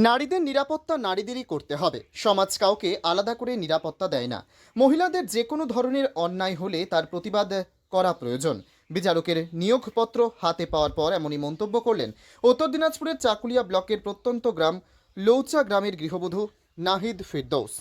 নারীদের নিরাপত্তা নারীদেরই করতে হবে। সমাজ কাউকে আলাদা করে নিরাপত্তা দেয় না। মহিলাদের যে কোনো ধরনের অন্যায় হলে তার প্রতিবাদ করা প্রয়োজন। বিচারকের নিয়োগপত্র হাতে পাওয়ার পর এমনই মন্তব্য করলেন উত্তর দিনাজপুরের চাকুলিয়া ব্লকের প্রত্যন্ত গ্রাম লৌচা গ্রামের গৃহবধূ নাহিদ ফিরদৌস।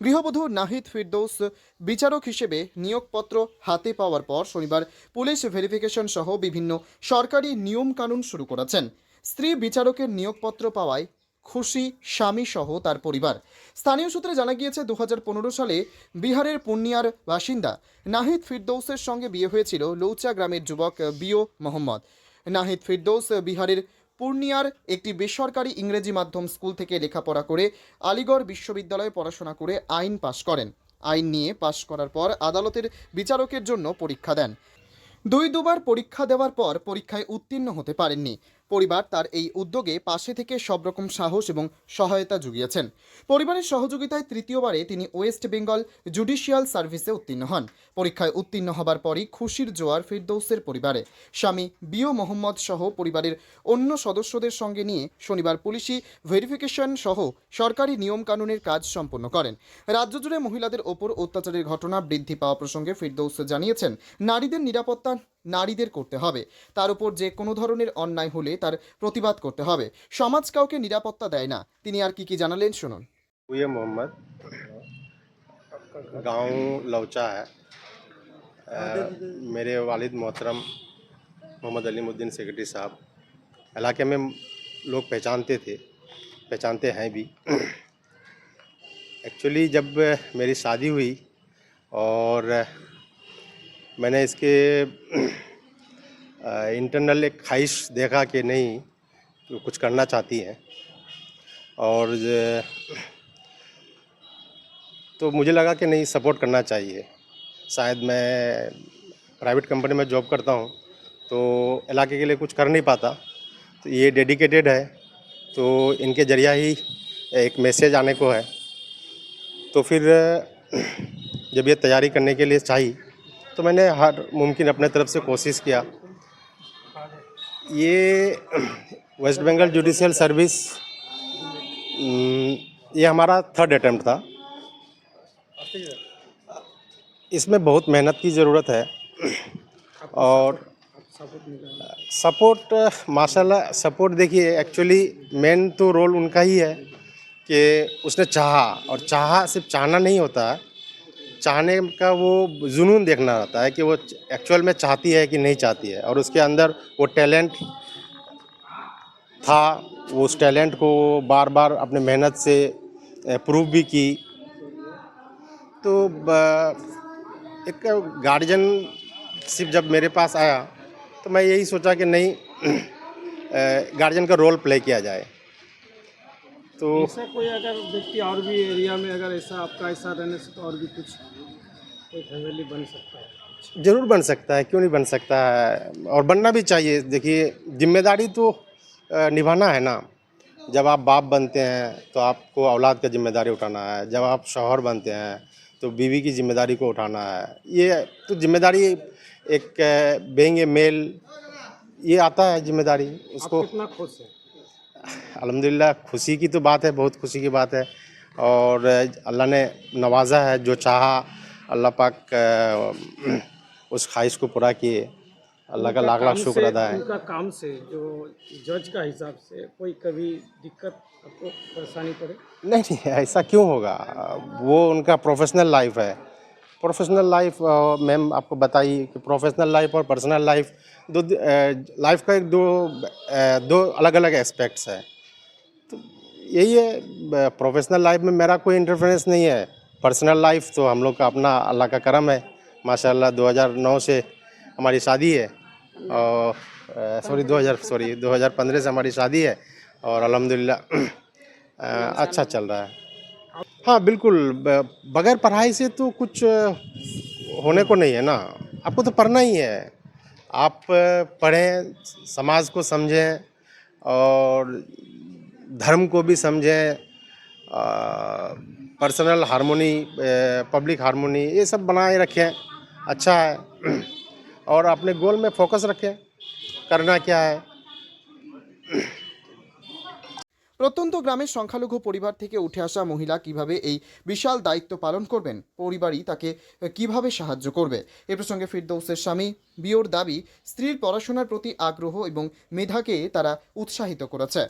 গৃহবধূ নাহিদ ফিরদৌস বিচারক হিসেবে নিয়োগপত্র হাতে পাওয়ার পর শনিবার পুলিশ ভেরিফিকেশন সহ বিভিন্ন সরকারি নিয়মকানুন শুরু করেছেন। স্ত্রী বিচারকের নিয়োগপত্র পাওয়ায় খুশি স্বামী সহ তার পরিবার। স্থানীয় সূত্রে জানা গিয়েছে 2015 সালে বিহারের পূর্ণিয়ার বাসিন্দা নাহিদ ফিরদৌসের সঙ্গে বিয়ে হয়েছিল লৌচা গ্রামের যুবক বিও মোহাম্মদ। নাহিদ ফিরদৌস বিহারের পূর্ণিয়ার একটি বেসরকারি ইংরেজি মাধ্যম স্কুল থেকে লেখাপড়া করে আলিগড় বিশ্ববিদ্যালয়ে পড়াশোনা করে আইন পাশ করেন। আইন নিয়ে পাশ করার পর আদালতের বিচারকের জন্য পরীক্ষা দেন। দুবার পরীক্ষা দেওয়ার পর পরীক্ষায় উত্তীর্ণ হতে পারেননি। পরিবার তার এই উদ্যোগে পাশে থেকে সব রকম সাহস এবং সহায়তা জুগিয়েছেন। পরিবারের সহযোগিতায় তৃতীয়বারে তিনি ওয়েস্ট বেঙ্গল জুডিশিয়াল সার্ভিসে উত্তীর্ণ হন। পরীক্ষায় উত্তীর্ণ হবার পরই খুশির জোয়ার ফিরদৌসের পরিবারে। স্বামী বিও মোহাম্মদ সহ পরিবারের অন্য সদস্যদের সঙ্গে নিয়ে শনিবার পুলিশি ভেরিফিকেশন সহ সরকারি নিয়মকানুনের কাজ সম্পন্ন করেন। রাজ্য জুড়ে মহিলাদের ওপর অত্যাচারের ঘটনা বৃদ্ধি পাওয়া প্রসঙ্গে ফিরদৌস জানিয়েছেন, নারীদের নিরাপত্তা নারীদের করতে হবে। তার উপর যে কোনো ধরনের অন্যায় হলে তার প্রতিবাদ করতে হবে। সমাজ কাউকে নিরাপত্তা দেয় না। তিনি আর কি জানালেন শুনুন। हुए मोहम्मद गांव लौचा है। मेरे वालिद मोहतरम मोहम्मद अलीमुद्दीन सेक्रेटरी साहब इलाके में लोग पहचानते हैं भी। एक्चुअली जब मेरी शादी हुई और मैंने इसके इंटरनल एक ख्वाहिश देखा कि नहीं तो कुछ करना चाहती हैं, और तो मुझे लगा कि नहीं, सपोर्ट करना चाहिए। शायद मैं प्राइवेट कंपनी में जॉब करता हूँ तो इलाके के लिए कुछ कर नहीं पाता, तो ये डेडिकेटेड है तो इनके ज़रिया ही एक मैसेज आने को है। तो फिर जब ये तैयारी करने के लिए चाहिए तो मैंने हर मुमकिन अपने तरफ से कोशिश किया। ये वेस्ट बंगाल जुडिशियल सर्विस ये हमारा थर्ड अटेम्प्ट था। इसमें बहुत मेहनत की ज़रूरत है और सपोर्ट माशाल्लाह सपोर्ट देखिए, एक्चुअली मेन तो रोल उनका ही है कि उसने चाहा, और चाहा सिर्फ चाहना नहीं होता है, चाहने का वो जुनून देखना रहता है कि वो एक्चुअल में चाहती है कि नहीं चाहती है, और उसके अंदर वो टैलेंट था। वो उस टैलेंट को बार बार अपने मेहनत से प्रूव भी की। तो एक गार्जियन सिर्फ जब मेरे पास आया तो मैं यही सोचा कि नहीं, गार्जियन का रोल प्ले किया जाए। तो ऐसा कोई अगर व्यक्ति और भी एरिया में अगर ऐसा आपका ऐसा रहने से तो और भी कुछ कोई फैमिली बन सकता है? ज़रूर बन सकता है, क्यों नहीं बन सकता है, और बनना भी चाहिए। देखिए, जिम्मेदारी तो निभाना है ना। जब आप बाप बनते हैं तो आपको औलाद का जिम्मेदारी उठाना है, जब आप शौहर बनते हैं तो बीवी की जिम्मेदारी को उठाना है। ये तो जिम्मेदारी एक बीइंग ए मेल ये आता है जिम्मेदारी उसको। आप कितना खुश है? अल्हम्दुलिल्लाह, खुशी की तो बात है, बहुत खुशी की बात है, और अल्लाह ने नवाजा है। जो चाहा अल्लाह पाक उस ख्वाहिश को पूरा किए। अल्लाह का लाख लाख शुक्र अदा है। उनका काम से जो जज का हिसाब से कोई कभी दिक्कत आपको परेशानी पड़े? नहीं नहीं, ऐसा क्यों होगा, वो उनका प्रोफेशनल लाइफ है। प्रोफेशनल लाइफ मैम आपको बताइए कि प्रोफेशनल लाइफ और पर्सनल लाइफ दो लाइफ का दो अलग अलग एस्पेक्ट्स है। तो यही है, प्रोफेशनल लाइफ में मेरा कोई इंटरफेरेंस नहीं है। पर्सनल लाइफ तो हम लोग का अपना अल्लाह का करम है। माशाल्लाह 2009 से हमारी शादी है, और 2015 से हमारी शादी है, और अल्हम्दुलिल्लाह अच्छा चल रहा है। हाँ बिल्कुल, बगैर पढ़ाई से तो कुछ होने को नहीं है ना। आपको तो पढ़ना ही है। आप पढ़ें, समाज को समझें और धर्म को भी समझें, पर्सनल हार्मोनी, पब्लिक हार्मोनी, ये सब बनाए रखें, अच्छा है। और अपने गोल में फोकस रखें, करना क्या है। প্রত্যন্ত গ্রামের সংখ্যালঘু পরিবার থেকে উঠে আসা মহিলা কিভাবে এই বিশাল দায়িত্ব পালন করবেন, পরিবারই তাকে কিভাবে সাহায্য করবে। এ প্রসঙ্গে ফিরদৌসের স্বামী বিয়োর দাবি, স্ত্রীর পড়াশোনার প্রতি আগ্রহ এবং মেধাকে তারা উৎসাহিত করেছে।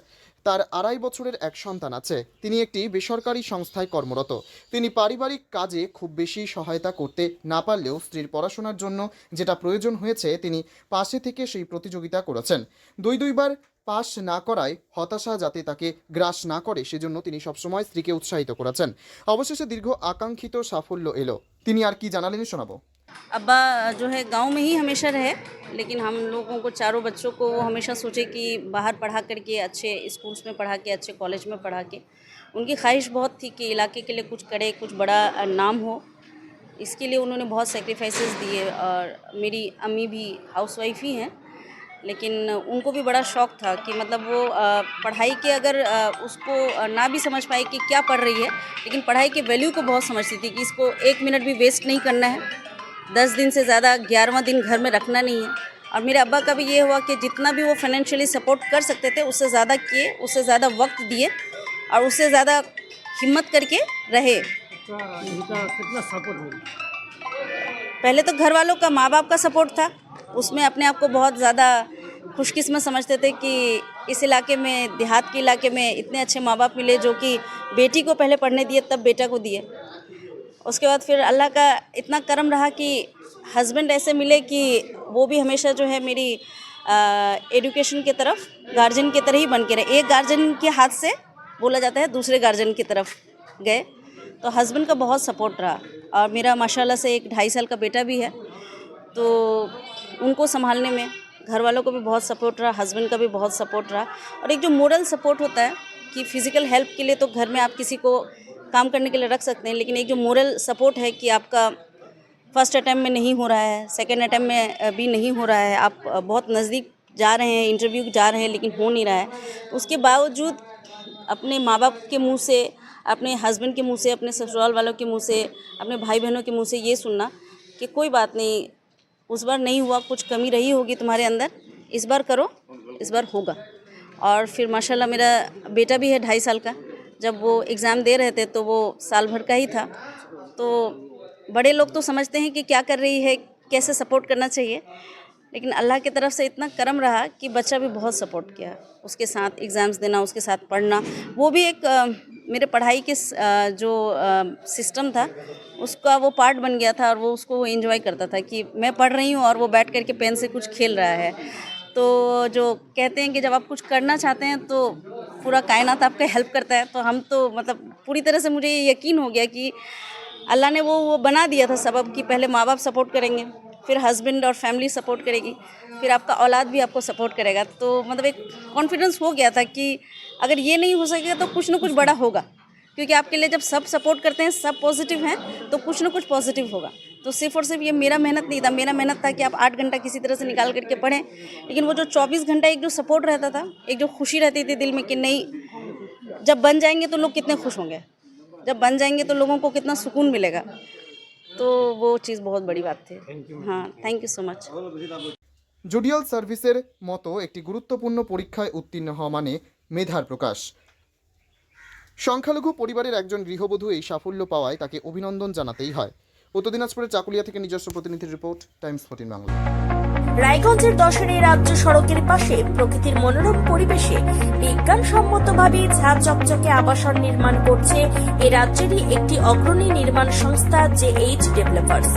তার 2.5 বছরের এক সন্তান আছে। তিনি একটি বেসরকারি সংস্থায় কর্মরত। তিনি পারিবারিক কাজে খুব বেশি সহায়তা করতে না পারলেও স্ত্রীর পড়াশোনার জন্য যেটা প্রয়োজন হয়েছে তিনি পাশে থেকে সেই প্রতিযোগিতা করেছেন। দুইবার পাস না করায় হতাশা যাতে তাকে গ্রাস না করে সেজন্য তিনি সবসময় স্ত্রীকে উৎসাহিত করেছেন। অবশেষে দীর্ঘ আকাঙ্ক্ষিত সাফল্য এলো। তিনি আর কি জানালেন শোনাবো। अब्बा जो है गांव में ही हमेशा रहे, लेकिन हम लोगों को चारों बच्चों को वो हमेशा सोचे कि बाहर पढ़ा करके अच्छे स्कूल्स में पढ़ा के अच्छे कॉलेज में पढ़ा के उनकी ख्वाहिश बहुत थी कि इलाके के लिए कुछ करे, कुछ बड़ा नाम हो। इसके लिए उन्होंने बहुत सेक्रीफाइसेस दिए और मेरी अम्मी भी हाउसवाइफ ही हैं, लेकिन उनको भी बड़ा शौक़ था कि मतलब वो पढ़ाई के अगर उसको ना भी समझ पाए कि क्या पढ़ रही है, लेकिन पढ़ाई के वैल्यू को बहुत समझती थी कि इसको 1 मिनट भी वेस्ट नहीं करना है, 10 दिन से ज़्यादा 11वां दिन घर में रखना नहीं है। और मेरे अब्बा का भी ये हुआ कि जितना भी वो फाइनेंशियली सपोर्ट कर सकते थे उससे ज़्यादा किए, उससे ज़्यादा वक्त दिए और उससे ज़्यादा हिम्मत करके रहे। इनका कितना सपोर्ट मिला? पहले तो घर वालों का, माँ बाप का सपोर्ट था, उसमें अपने आप को बहुत ज़्यादा खुशकिस्मत समझते थे कि इस इलाके में, देहात के इलाके में इतने अच्छे माँ बाप मिले जो कि बेटी को पहले पढ़ने दिए तब बेटा को दिए। उसके बाद फिर अल्लाह का इतना करम रहा कि हस्बैंड ऐसे मिले कि वो भी हमेशा जो है मेरी एजुकेशन की तरफ गार्जियन की तरह ही बन के रहे। एक गार्जियन के हाथ से बोला जाता है दूसरे गार्जियन की तरफ गए, तो हस्बैंड का बहुत सपोर्ट रहा। और मेरा माशाल्लाह से एक 2.5 साल का बेटा भी है, तो उनको संभालने में घर वालों को भी बहुत सपोर्ट रहा, हस्बैंड का भी बहुत सपोर्ट रहा। और एक जो मोरल सपोर्ट होता है कि फ़िज़िकल हेल्प के लिए तो घर में आप किसी को काम करने के लिए रख सकते हैं, लेकिन एक जो मोरल सपोर्ट है कि आपका फर्स्ट अटैम्प्ट में नहीं हो रहा है, सेकंड अटैम्प्ट में भी नहीं हो रहा है, आप बहुत नज़दीक जा रहे हैं, इंटरव्यू जा रहे हैं लेकिन हो नहीं रहा है, उसके बावजूद अपने माँ बाप के मुंह से, अपने हस्बैंड के मुंह से, अपने ससुराल वालों के मुंह से, अपने भाई बहनों के मुंह से ये सुनना कि कोई बात नहीं, उस बार नहीं हुआ, कुछ कमी रही होगी तुम्हारे अंदर, इस बार करो, इस बार होगा। और फिर माशाल्लाह मेरा बेटा भी है 2.5 साल का। जब वो एग्ज़ाम दे रहे थे तो वो साल भर का ही था, तो बड़े लोग तो समझते हैं कि क्या कर रही है, कैसे सपोर्ट करना चाहिए, लेकिन अल्लाह की तरफ से इतना करम रहा कि बच्चा भी बहुत सपोर्ट किया। उसके साथ एग्ज़ाम्स देना, उसके साथ पढ़ना, वो भी एक मेरे पढ़ाई के जो सिस्टम था उसका वो पार्ट बन गया था और वो उसको एंजॉय करता था कि मैं पढ़ रही हूँ और वो बैठ करके पेन से कुछ खेल रहा है। तो जो कहते हैं कि जब आप कुछ करना चाहते हैं तो पूरा कायनात आपका हेल्प करता है, तो हम तो मतलब पूरी तरह से मुझे ये यकीन हो गया कि अल्लाह ने वो बना दिया था सबब कि पहले माँ बाप सपोर्ट करेंगे, फिर हस्बैंड और फैमिली सपोर्ट करेगी, फिर आपका औलाद भी आपको सपोर्ट करेगा। तो मतलब एक कॉन्फिडेंस हो गया था कि अगर ये नहीं हो सकेगा तो कुछ ना कुछ बड़ा होगा, क्योंकि आपके लिए जब सब सपोर्ट करते हैं, सब पॉजिटिव हैं, तो कुछ ना कुछ पॉजिटिव होगा। तो सिर्फ और सिर्फ ये मेरा मेहनत नहीं था, मेरा मेहनत था कि आप 8 घंटा किसी तरह से निकाल करके पढ़ें, लेकिन वो जो 24 घंटा एक जो सपोर्ट रहता था, एक जो खुशी रहती थी दिल में कि नहीं, जब बन जाएंगे तो लोग कितने खुश होंगे, जब बन जाएंगे तो लोगों को कितना सुकून मिलेगा, तो वो चीज़ बहुत बड़ी बात थी। हाँ, थैंक यू सो मच। জুডিয়াল সার্ভিসের মতো একটি গুরুত্বপূর্ণ পরীক্ষায় উত্তীর্ণ হওয়া মানে মেধার প্রকাশ। সংখ্যালঘু পরিবারের একজন গৃহবধূ এই সাফল্য পাওয়ায় তাকে অভিনন্দন জানাতেই হয়। উত্তর দিনাজপুরের চাকুলিয়া থেকে নিজস্ব প্রতিনিধির রিপোর্ট, টাইমস 14 বাংলা। রায়গঞ্জের দশের রাজ্য সড়কের পাশে প্রকৃতির মনোরম পরিবেশে বিজ্ঞানসম্মতভাবে ঝাঁ চকচকে আবাসন নির্মাণ করছে এ রাজ্যেরই একটি অগ্রণী নির্মাণ সংস্থা JH ডেভেলপার্স।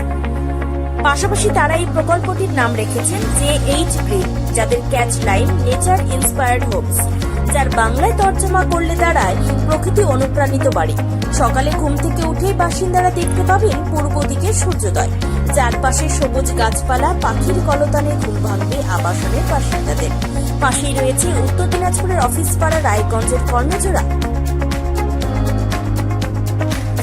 পাশাপাশি তারা এই প্রকল্পটির নাম রেখেছেন JH গ্রিন, যাদের catch line nature inspired homes, যার বাংলায় তর্জমা করলে দাঁড়ায় প্রকৃতি অনুপ্রাণিত বাড়ি। সকালে ঘুম থেকে উঠেই বাসিন্দারা দেখতে পাবেন পূর্ব দিকে সূর্যোদয়, চারপাশে সবুজ গাছপালা, পাখির কলতানে ঘুম ভাঙবে আবাসনের বাসিন্দাদের। পাশেই রয়েছে উত্তর দিনাজপুরের অফিস পাড়া রায়গঞ্জের কর্ণজোড়া।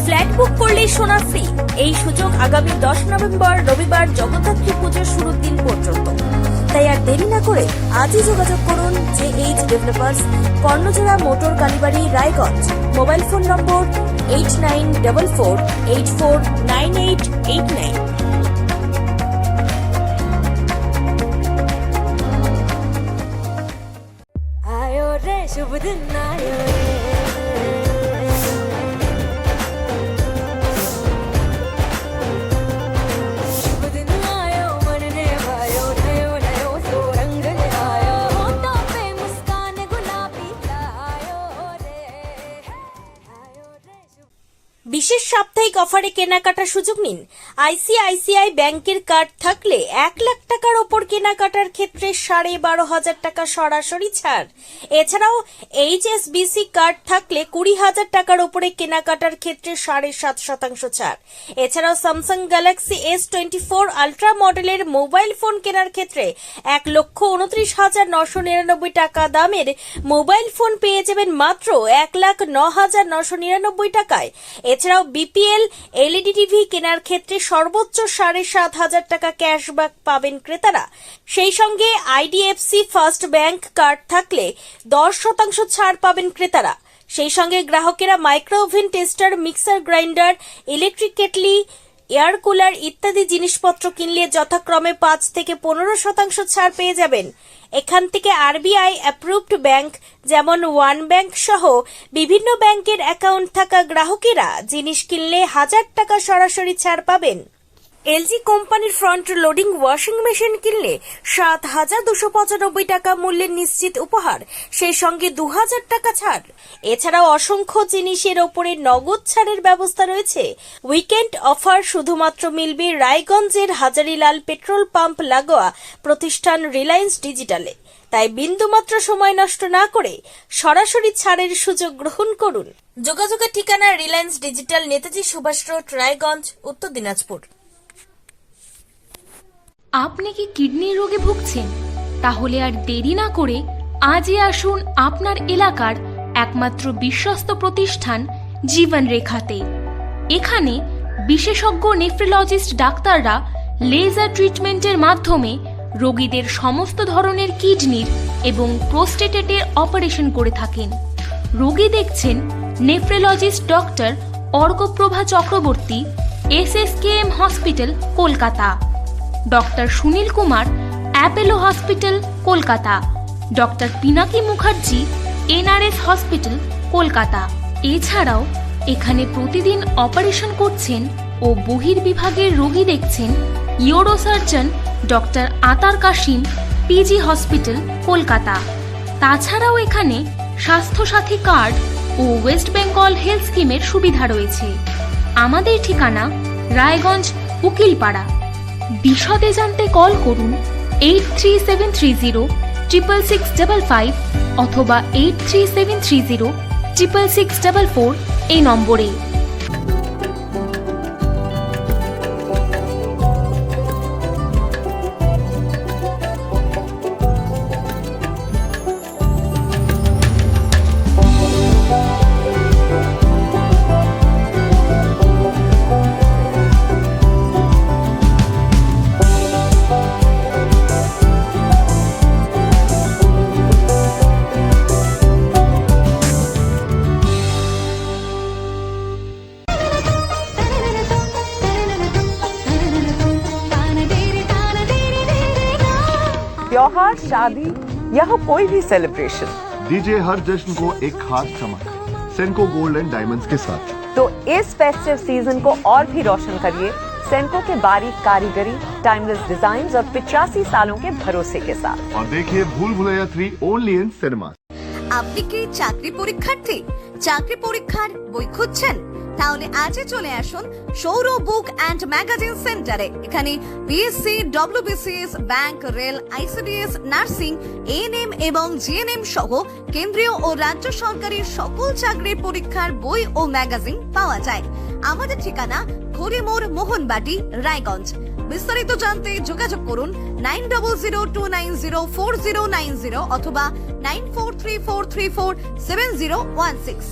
ফ্ল্যাট বুক করলেই সোনা ফ্রি, এই সুযোগ আগামী 10 নভেম্বর রবিবার জগদ্ধাত্রী পুজোর শুরুর দিন পর্যন্ত। তাই আর দেরি না করে আজই যোগাযোগ করুন JH developers, Karnajora motor Kalibari, Raiganj. Mobile phone number 8944849889। आयो रे शुभ दिन आयो रे। বিশেষ সাপ্তাহিক অফারে কেনাকাটার সুযোগ নিন। আইসিআইসিআই ব্যাংকের কার্ড থাকলে 1 লাখ টাকার ওপর কেনাকাটার ক্ষেত্রে 12,500 টাকা সরাসরি ছাড়। এছাড়াও এইচএসবিসি কার্ড থাকলে 20,000 টাকার ওপরে কেনাকাটার ক্ষেত্রে 7.5% ছাড়। এছাড়াও স্যামসাং গ্যালাক্সি S24 আলট্রা মডেলের মোবাইল ফোন কেনার ক্ষেত্রে 1,29,999 টাকা দামের মোবাইল ফোন পেয়ে যাবেন মাত্র 1,09,999 টাকায়। এছাড়াও বিপিএল এলইডি টিভি কেনার ক্ষেত্রে সর্বোচ্চ 7,500 টাকা ক্যাশব্যাক পাবেন ক্রেতারা। সেই সঙ্গে আইডিএফসি ফার্স্ট ব্যাংক কার্ড থাকলে 10% ছাড় পাবেন ক্রেতারা। সেই সঙ্গে গ্রাহকেরা micro oven, tester, mixer grinder, electric kettle, air cooler ইত্যাদি জিনিসপত্র কিনলে যথাক্রমে 5 থেকে 15% ছাড় পেয়ে যাবেন। এখান থেকে আরবিআই অ্যাপ্রুভড ব্যাংক যেমন ওয়ান ব্যাংক সহ বিভিন্ন ব্যাংকের অ্যাকাউন্ট থাকা গ্রাহকেরা জিনিস কিনলে 1000 টাকা সরাসরি ছাড় পাবেন। এলজি কোম্পানির ফ্রন্ট লোডিং ওয়াশিং মেশিন কিনলে 7,295 টাকা মূল্যের নিশ্চিত উপহার, সেই সঙ্গে 2,000 টাকা ছাড়। এছাড়াও অসংখ্য জিনিসের ওপরে নগদ ছাড়ের ব্যবস্থা রয়েছে। উইকেন্ড অফার শুধুমাত্র মিলবে রায়গঞ্জের হাজারিলাল পেট্রোল পাম্প লাগোয়া প্রতিষ্ঠান রিলায়েন্স ডিজিটালে। তাই বিন্দুমাত্র সময় নষ্ট না করে সরাসরি ছাড়ের সুযোগ গ্রহণ করুন। যোগাযোগের ঠিকানা রিলায়েন্স ডিজিটাল, নেতাজি সুভাষ রোড, রায়গঞ্জ, উত্তর দিনাজপুর। আপনি কি কিডনির রোগে ভুগছেন? তাহলে আর দেরি না করে আজই আসুন আপনার এলাকার একমাত্র বিশ্বস্ত প্রতিষ্ঠান জীবন রেখাতে। এখানে বিশেষজ্ঞ নেফ্রোলজিস্ট ডাক্তাররা লেজার ট্রিটমেন্টের মাধ্যমে রোগীদের সমস্ত ধরনের কিডনির এবং প্রোস্টেটেটের অপারেশন করে থাকেন। রোগী দেখছেন nephrologist doctor Arkaprava Chakraborty, SSKM hospital, Kolkata. Doctor Sunil Kumar, Apollo hospital, Kolkata. Doctor Pinaki Mukherjee, NRS hospital, Kolkata. এছাড়াও এখানে প্রতিদিন অপারেশন করছেন ও বহির্বিভাগের রোগী দেখছেন ইউরোসার্জন ডক্টর আতার কাশিম, PG হসপিটাল, কলকাতা। তাছাড়াও এখানে স্বাস্থ্যসাথী কার্ড ও ওয়েস্ট বেঙ্গল হেলথ স্কিমের সুবিধা রয়েছে। আমাদের ঠিকানা রায়গঞ্জ, উকিলপাড়া। বিশদে জানতে কল করুন 8373066655 অথবা 8373066644 এই নম্বরে। त्योहार, शादी या हो कोई भी सेलिब्रेशन, दीजिए हर जश्न को एक खास चमक सेंको गोल्ड एंड डायमंड्स के साथ। तो इस फेस्टिव सीजन को और भी रोशन करिए सेंको के बारीक कारीगरी, टाइमलेस डिजाइन और 85 सालों के भरोसे के साथ। और देखिए भूल भुलैया 3 ओनली इन सिनेमा। আপনি কি চাকরি পরীক্ষার্থী? চাকরি পরীক্ষার বই খুঁজছেন? তাহলে আজই চলে আসুন সৌর বুক অ্যান্ড ম্যাগাজিন সেন্টারে। এখানে BSc, WBCS, bank, rail, ICDS, nursing, ANM এবং জিএনএম সহ কেন্দ্রীয় ও রাজ্য সরকারি সকল চাকরির পরীক্ষার বই ও ম্যাগাজিন পাওয়া যায়। আমাদের ঠিকানা ঘড়িমোড়, মোহনবাটি, রায়গঞ্জ। বিস্তারিত জানতে যোগাযোগ করুন 9002904090 অথবা 9434347016।